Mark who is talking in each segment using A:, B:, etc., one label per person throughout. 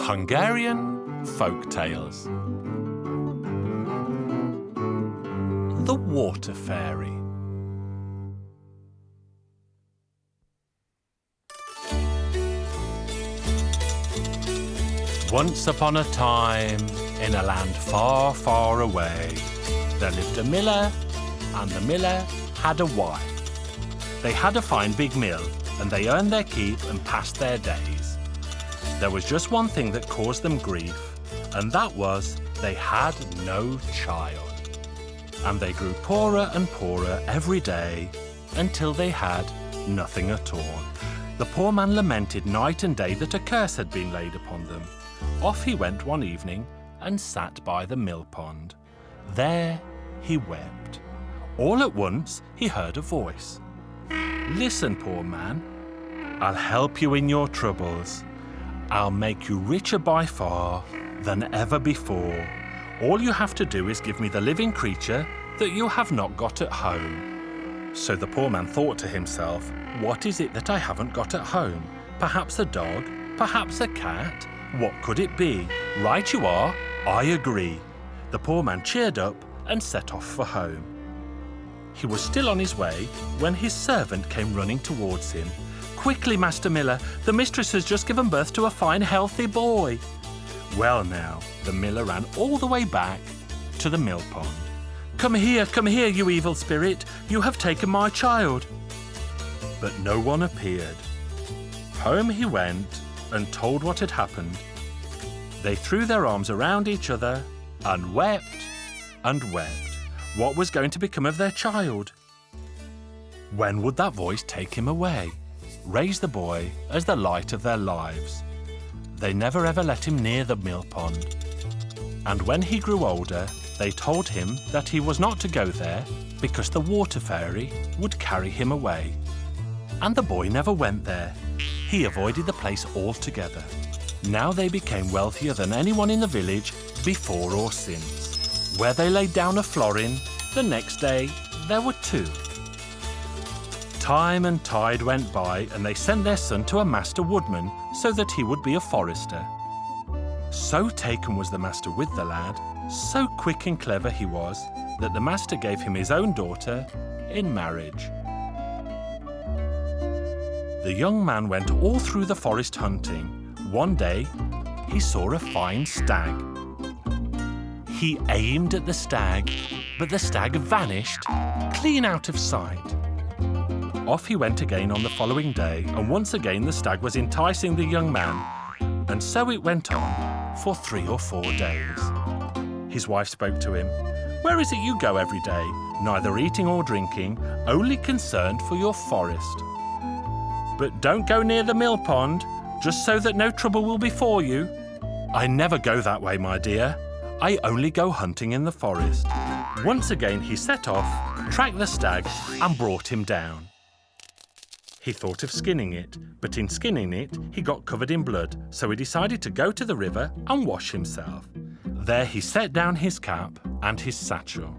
A: Hungarian Folk Tales. The Water Fairy. Once upon a time, in a land far, far away, there lived a miller, and the miller had a wife. They had a fine big mill, and they earned their keep and passed their days. There was just one thing that caused them grief, and that was they had no child. And they grew poorer and poorer every day until they had nothing at all. The poor man lamented night and day that a curse had been laid upon them. Off he went one evening and sat by the mill pond. There he wept. All at once he heard a voice. "Listen, poor man, I'll help you in your troubles. I'll make you richer by far than ever before. All you have to do is give me the living creature that you have not got at home." So the poor man thought to himself, "What is it that I haven't got at home? Perhaps a dog? Perhaps a cat? What could it be? Right you are, I agree." The poor man cheered up and set off for home. He was still on his way when his servant came running towards him. "Quickly, Master Miller, the mistress has just given birth to a fine, healthy boy." Well now, the miller ran all the way back to the mill pond. Come here, you evil spirit, you have taken my child." But no one appeared. Home he went and told what had happened. They threw their arms around each other and wept and wept. What was going to become of their child? When would that voice take him away? Raise the boy as the light of their lives. They never ever let him near the mill pond. And when he grew older, they told him that he was not to go there because the water fairy would carry him away. And the boy never went there. He avoided the place altogether. Now they became wealthier than anyone in the village before or since. Where they laid down a florin, the next day there were two. Time and tide went by, and they sent their son to a master woodman so that he would be a forester. So taken was the master with the lad, so quick and clever he was, that the master gave him his own daughter in marriage. The young man went all through the forest hunting. One day, he saw a fine stag. He aimed at the stag, but the stag vanished, clean out of sight. Off he went again on the following day, and once again the stag was enticing the young man, and so it went on for 3 or 4 days. His wife spoke to him. "Where is it you go every day, neither eating or drinking, only concerned for your forest? But don't go near the mill pond, just so that no trouble will befall you." "I never go that way, my dear. I only go hunting in the forest." Once again he set off, tracked the stag, and brought him down. He thought of skinning it, but in skinning it, he got covered in blood, so he decided to go to the river and wash himself. There he set down his cap and his satchel.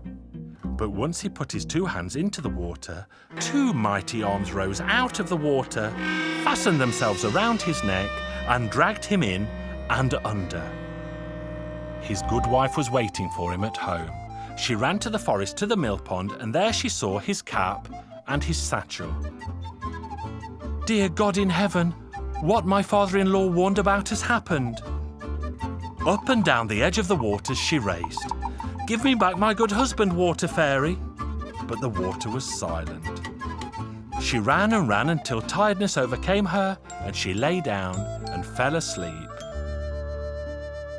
A: But once he put his 2 hands into the water, 2 mighty arms rose out of the water, fastened themselves around his neck, and dragged him in and under. His good wife was waiting for him at home. She ran to the forest to the mill pond, and there she saw his cap and his satchel. "Dear God in heaven, what my father-in-law warned about has happened." Up and down the edge of the waters she raced. "Give me back my good husband, water fairy." But the water was silent. She ran and ran until tiredness overcame her, and she lay down and fell asleep.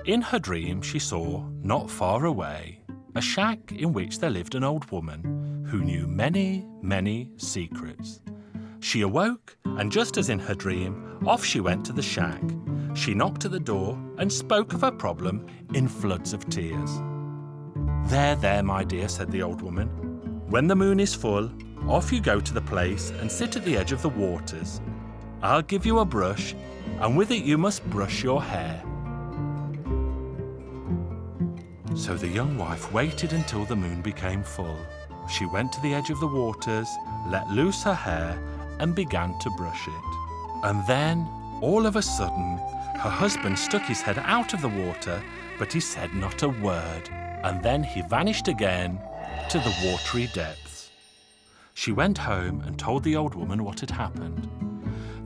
A: In her dream she saw, not far away, a shack in which there lived an old woman who knew many, many secrets. She awoke, and just as in her dream, off she went to the shack. She knocked at the door and spoke of her problem in floods of tears. There, my dear," said the old woman. "When the moon is full, off you go to the place and sit at the edge of the waters. I'll give you a brush, and with it you must brush your hair." So the young wife waited until the moon became full. She went to the edge of the waters, let loose her hair, and began to brush it. And then, all of a sudden, her husband stuck his head out of the water, but he said not a word. And then he vanished again to the watery depths. She went home and told the old woman what had happened.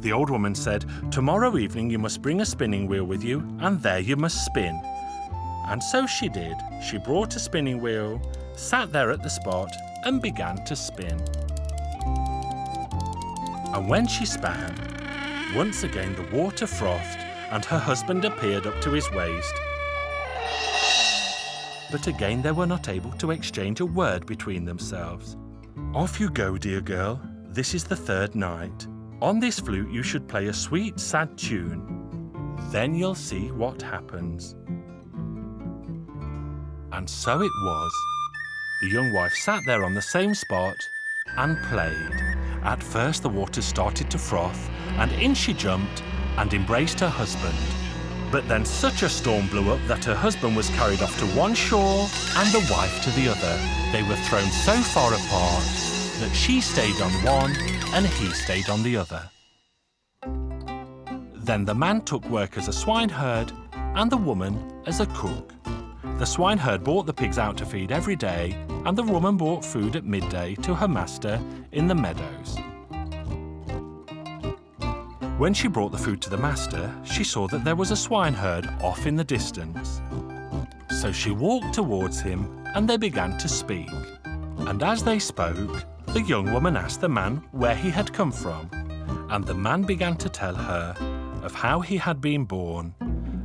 A: The old woman said, "Tomorrow evening you must bring a spinning wheel with you, and there you must spin." And so she did. She brought a spinning wheel, sat there at the spot, and began to spin. And when she span, once again the water frothed, and her husband appeared up to his waist. But again they were not able to exchange a word between themselves. "Off you go, dear girl. This is the third night. On this flute you should play a sweet, sad tune. Then you'll see what happens." And so it was. The young wife sat there on the same spot and played. At first the water started to froth, and in she jumped and embraced her husband. But then such a storm blew up that her husband was carried off to one shore and the wife to the other. They were thrown so far apart that she stayed on one and he stayed on the other. Then the man took work as a swineherd and the woman as a cook. The swineherd brought the pigs out to feed every day, and the woman brought food at midday to her master in the meadows. When she brought the food to the master, she saw that there was a swineherd off in the distance. So she walked towards him, and they began to speak. And as they spoke, the young woman asked the man where he had come from, and the man began to tell her of how he had been born,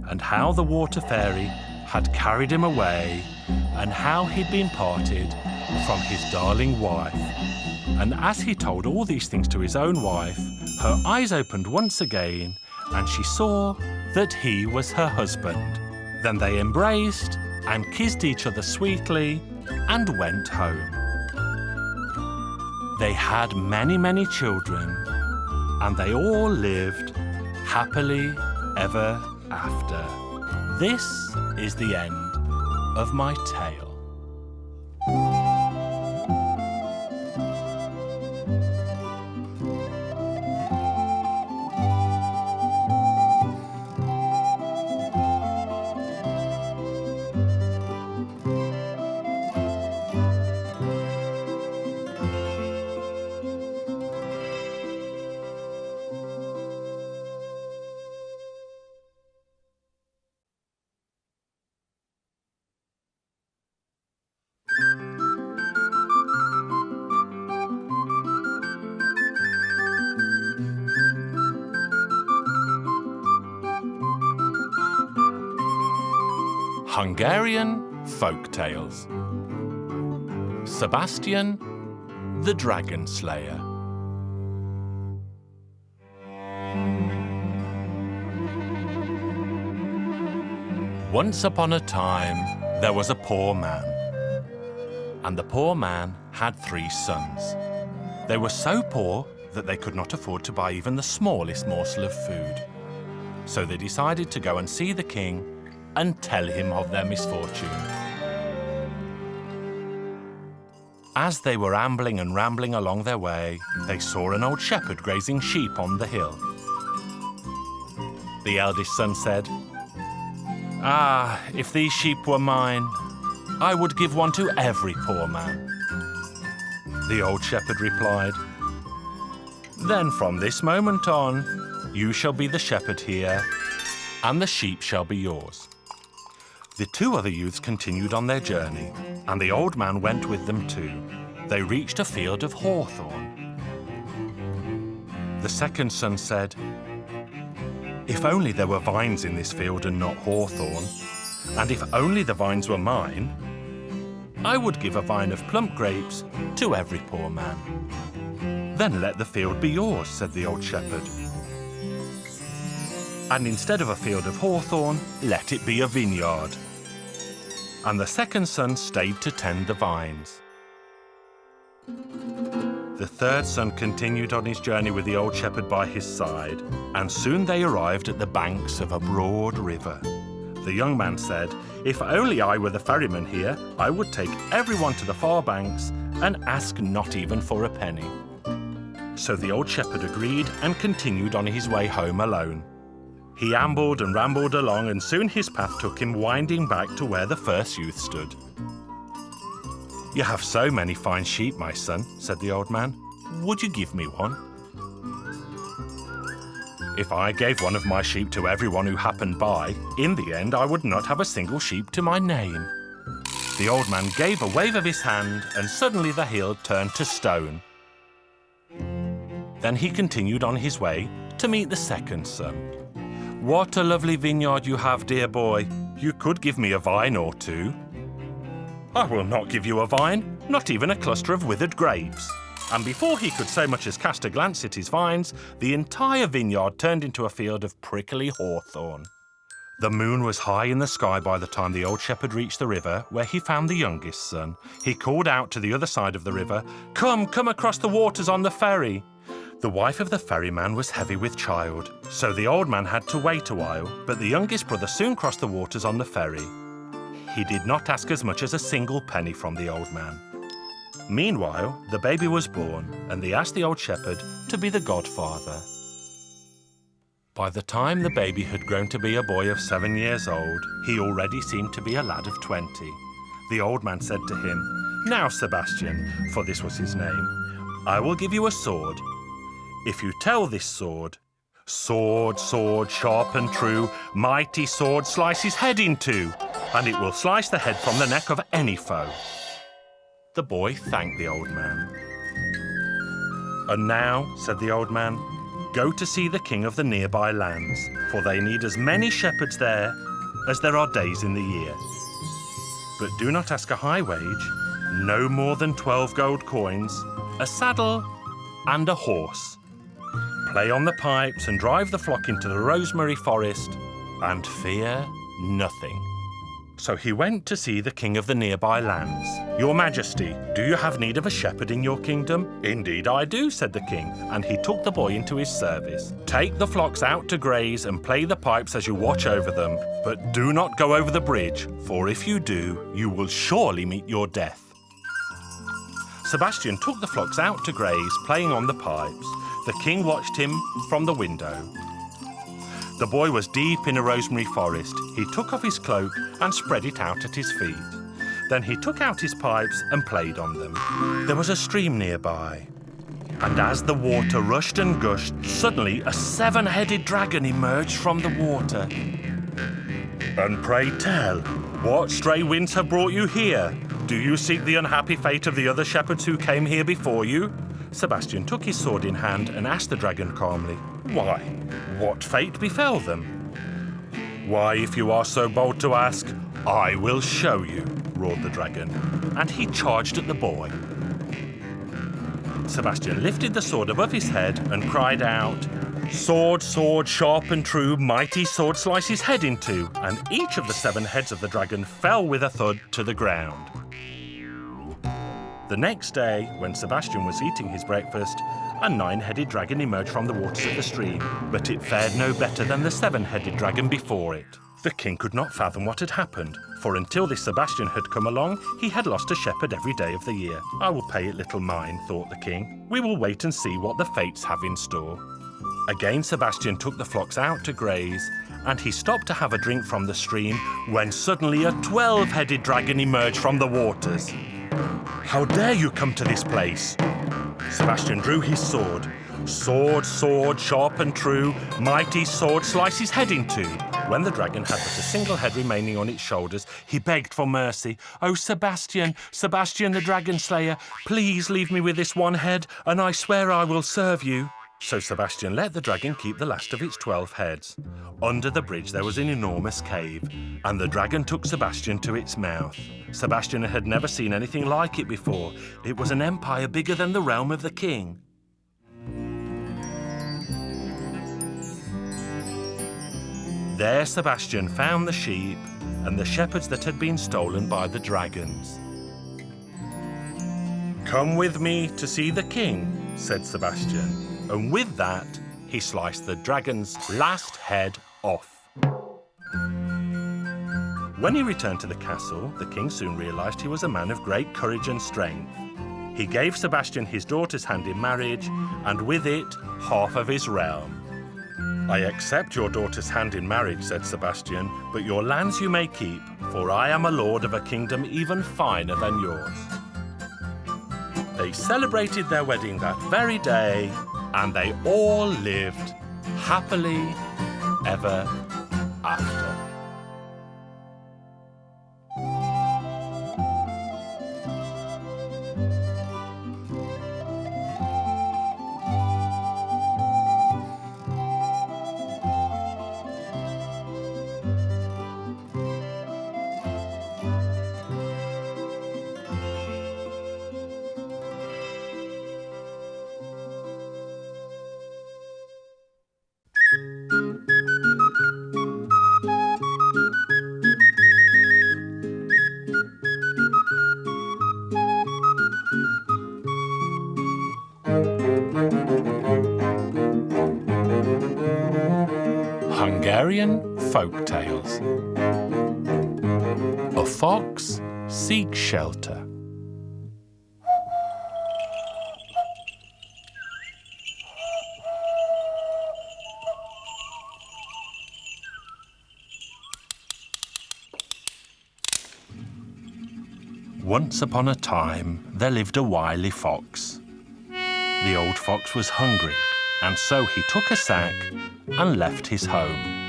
A: and how the water fairy had carried him away, and how he'd been parted from his darling wife. And as he told all these things to his own wife, her eyes opened once again, and she saw that he was her husband. Then they embraced and kissed each other sweetly and went home. They had many, many children, and they all lived happily ever after. This is the end of my tale. Hungarian Folk Tales. Sebastian, the Dragon Slayer. Once upon a time, there was a poor man. And the poor man had 3 sons. They were so poor that they could not afford to buy even the smallest morsel of food. So they decided to go and see the king and tell him of their misfortune. As they were ambling and rambling along their way, they saw an old shepherd grazing sheep on the hill. The eldest son said, "Ah, if these sheep were mine, I would give one to every poor man." The old shepherd replied, "Then from this moment on, you shall be the shepherd here, and the sheep shall be yours." The 2 other youths continued on their journey, and the old man went with them too. They reached a field of hawthorn. The second son said, "If only there were vines in this field and not hawthorn, and if only the vines were mine, I would give a vine of plump grapes to every poor man." "Then let the field be yours," said the old shepherd. "And instead of a field of hawthorn, let it be a vineyard." And the second son stayed to tend the vines. The third son continued on his journey with the old shepherd by his side, and soon they arrived at the banks of a broad river. The young man said, "If only I were the ferryman here, I would take everyone to the far banks and ask not even for a penny." So the old shepherd agreed and continued on his way home alone. He ambled and rambled along, and soon his path took him winding back to where the first youth stood. "You have so many fine sheep, my son," said the old man. "Would you give me one?" "If I gave one of my sheep to everyone who happened by, in the end I would not have a single sheep to my name." The old man gave a wave of his hand, and suddenly the hill turned to stone. Then he continued on his way to meet the second son. "What a lovely vineyard you have, dear boy. You could give me a vine or two." "I will not give you a vine, not even a cluster of withered grapes." And before he could so much as cast a glance at his vines, the entire vineyard turned into a field of prickly hawthorn. The moon was high in the sky by the time the old shepherd reached the river, where he found the youngest son. He called out to the other side of the river, come across the waters on the ferry." The wife of the ferryman was heavy with child, so the old man had to wait a while, but the youngest brother soon crossed the waters on the ferry. He did not ask as much as a single penny from the old man. Meanwhile, the baby was born, and they asked the old shepherd to be the godfather. By the time the baby had grown to be a boy of 7 years old, he already seemed to be a lad of 20. The old man said to him, "Now, Sebastian," for this was his name, "I will give you a sword. If you tell this sword, 'Sword, sword, sharp and true, mighty sword, slice his head in two,' and it will slice the head from the neck of any foe." The boy thanked the old man. "And now," said the old man, "go to see the king of the nearby lands, for they need as many shepherds there as there are days in the year. But do not ask a high wage, no more than 12 gold coins, a saddle and a horse. Play on the pipes and drive the flock into the rosemary forest, and fear nothing." So he went to see the king of the nearby lands. "Your Majesty, do you have need of a shepherd in your kingdom?" "Indeed I do," said the king, and he took the boy into his service. "Take the flocks out to graze and play the pipes as you watch over them, but do not go over the bridge, for if you do, you will surely meet your death." Sebastian took the flocks out to graze, playing on the pipes. The king watched him from the window. The boy was deep in a rosemary forest. He took off his cloak and spread it out at his feet. Then he took out his pipes and played on them. There was a stream nearby, and as the water rushed and gushed, suddenly a 7-headed dragon emerged from the water. "And pray tell, what stray winds have brought you here? Do you seek the unhappy fate of the other shepherds who came here before you?" Sebastian took his sword in hand and asked the dragon calmly, "Why, what fate befell them?" "Why, if you are so bold to ask, I will show you," roared the dragon, and he charged at the boy. Sebastian lifted the sword above his head and cried out, "Sword, sword, sharp and true, mighty sword, slice his head in two," and each of the 7 heads of the dragon fell with a thud to the ground. The next day, when Sebastian was eating his breakfast, a 9-headed dragon emerged from the waters of the stream, but it fared no better than the 7-headed dragon before it. The king could not fathom what had happened, for until this Sebastian had come along, he had lost a shepherd every day of the year. "I will pay it little mind," thought the king. "We will wait and see what the fates have in store." Again Sebastian took the flocks out to graze, and he stopped to have a drink from the stream, when suddenly a 12-headed dragon emerged from the waters. "How dare you come to this place?" Sebastian drew his sword. "Sword, sword, sharp and true, mighty sword, slice his head in two." When the dragon had but a single head remaining on its shoulders, he begged for mercy. "Oh, Sebastian, Sebastian the dragon slayer, please leave me with this one head, and I swear I will serve you." So Sebastian let the dragon keep the last of its 12 heads. Under the bridge there was an enormous cave, and the dragon took Sebastian to its mouth. Sebastian had never seen anything like it before. It was an empire bigger than the realm of the king. There Sebastian found the sheep and the shepherds that had been stolen by the dragons. "Come with me to see the king," said Sebastian. And with that, he sliced the dragon's last head off. When he returned to the castle, the king soon realised he was a man of great courage and strength. He gave Sebastian his daughter's hand in marriage, and with it, half of his realm. "I accept your daughter's hand in marriage," said Sebastian, "but your lands you may keep, for I am a lord of a kingdom even finer than yours." They celebrated their wedding that very day, and they all lived happily ever after. Hungarian Folk Tales. A fox seeks shelter. Once upon a time, there lived a wily fox. The old fox was hungry, and so he took a sack and left his home.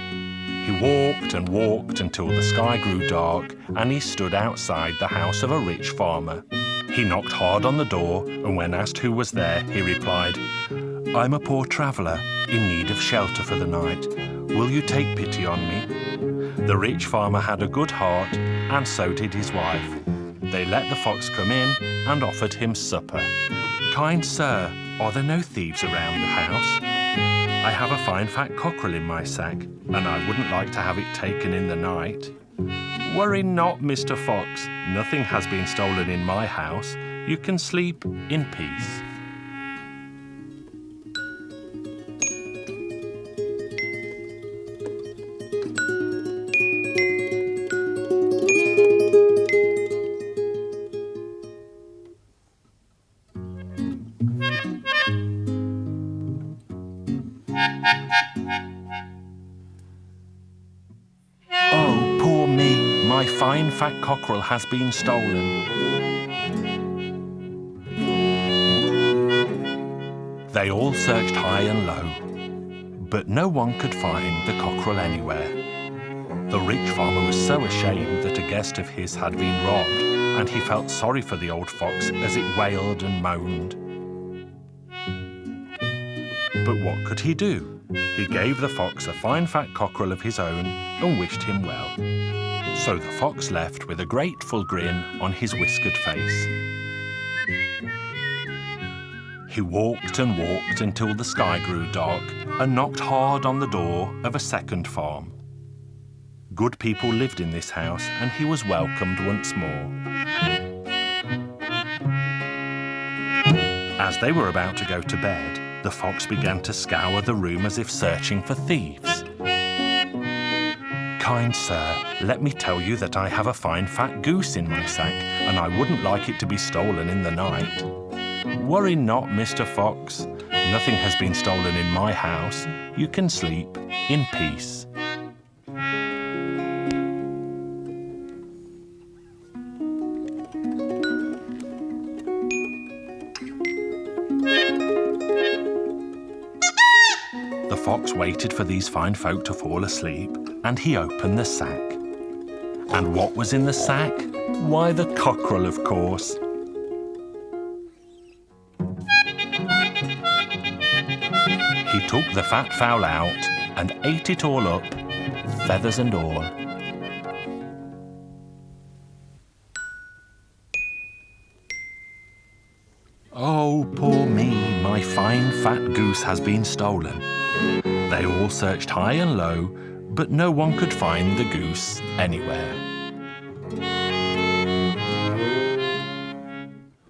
A: He walked and walked until the sky grew dark, and he stood outside the house of a rich farmer. He knocked hard on the door, and when asked who was there, he replied, "I'm a poor traveller in need of shelter for the night. Will you take pity on me?" The rich farmer had a good heart, and so did his wife. They let the fox come in and offered him supper. "Kind sir, are there no thieves around the house? I have a fine fat cockerel in my sack, and I wouldn't like to have it taken in the night." "Worry not, Mr. Fox. Nothing has been stolen in my house. You can sleep in peace." "Oh, poor me, my fine fat cockerel has been stolen." They all searched high and low, but no one could find the cockerel anywhere. The rich farmer was so ashamed that a guest of his had been robbed, and he felt sorry for the old fox as it wailed and moaned. But what could he do? He gave the fox a fine fat cockerel of his own and wished him well. So the fox left with a grateful grin on his whiskered face. He walked and walked until the sky grew dark and knocked hard on the door of a second farm. Good people lived in this house, and he was welcomed once more. As they were about to go to bed, the fox began to scour the room as if searching for thieves. "Kind sir, let me tell you that I have a fine fat goose in my sack, and I wouldn't like it to be stolen in the night." "Worry not, Mr. Fox. Nothing has been stolen in my house. You can sleep in peace." The fox waited for these fine folk to fall asleep, and he opened the sack. And what was in the sack? Why, the cockerel, of course. He took the fat fowl out and ate it all up, feathers and all. "Oh, poor me, my fine fat goose has been stolen." They all searched high and low, but no one could find the goose anywhere.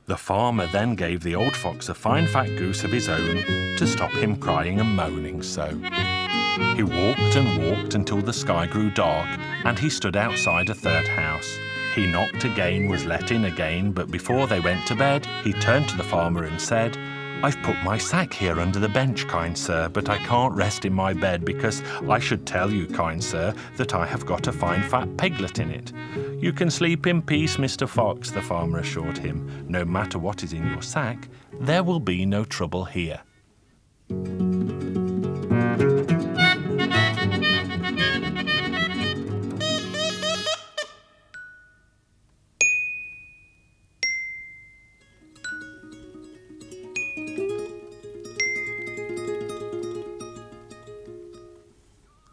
A: The farmer then gave the old fox a fine fat goose of his own to stop him crying and moaning so. He walked and walked until the sky grew dark, and he stood outside a third house. He knocked again, was let in again, but before they went to bed, he turned to the farmer and said, "I've put my sack here under the bench, kind sir, but I can't rest in my bed because I should tell you, kind sir, that I have got a fine fat piglet in it." "You can sleep in peace, Mr. Fox," the farmer assured him. "No matter what is in your sack, there will be no trouble here."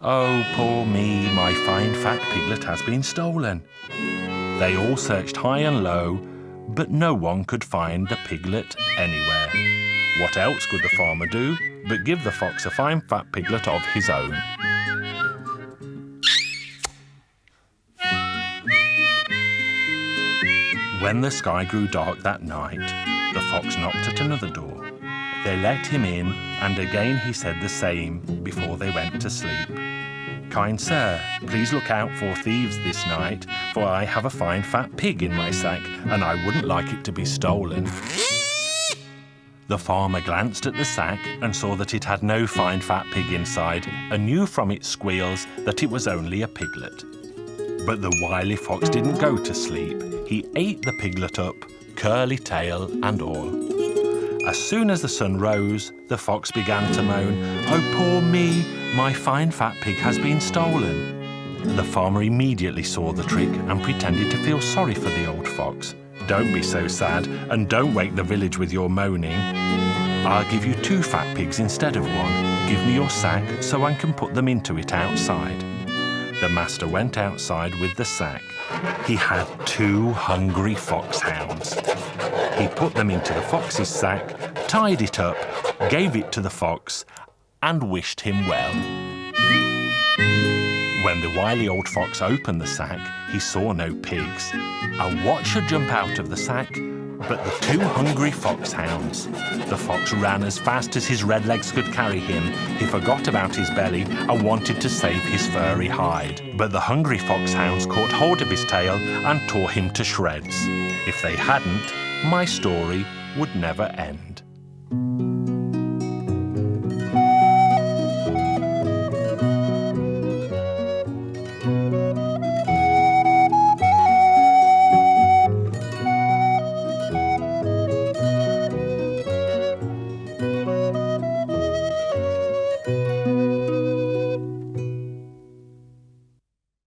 A: "Oh, poor me, my fine fat piglet has been stolen." They all searched high and low, but no one could find the piglet anywhere. What else could the farmer do but give the fox a fine fat piglet of his own? When the sky grew dark that night, the fox knocked at another door. They let him in, and again he said the same before they went to sleep. "Kind sir, please look out for thieves this night, for I have a fine fat pig in my sack, and I wouldn't like it to be stolen." The farmer glanced at the sack and saw that it had no fine fat pig inside, and knew from its squeals that it was only a piglet. But the wily fox didn't go to sleep. He ate the piglet up, curly tail and all. As soon as the sun rose, the fox began to moan, "Oh, poor me, my fine fat pig has been stolen." The farmer immediately saw the trick and pretended to feel sorry for the old fox. "Don't be so sad, and don't wake the village with your moaning. I'll give you 2 fat pigs instead of 1. Give me your sack so I can put them into it outside." The master went outside with the sack. He had 2 hungry foxhounds. He put them into the fox's sack, tied it up, gave it to the fox, and wished him well. When the wily old fox opened the sack, he saw no pigs. And what should jump out of the sack but the 2 hungry foxhounds? The fox ran as fast as his red legs could carry him. He forgot about his belly and wanted to save his furry hide. But the hungry foxhounds caught hold of his tail and tore him to shreds. If they hadn't, my story would never end.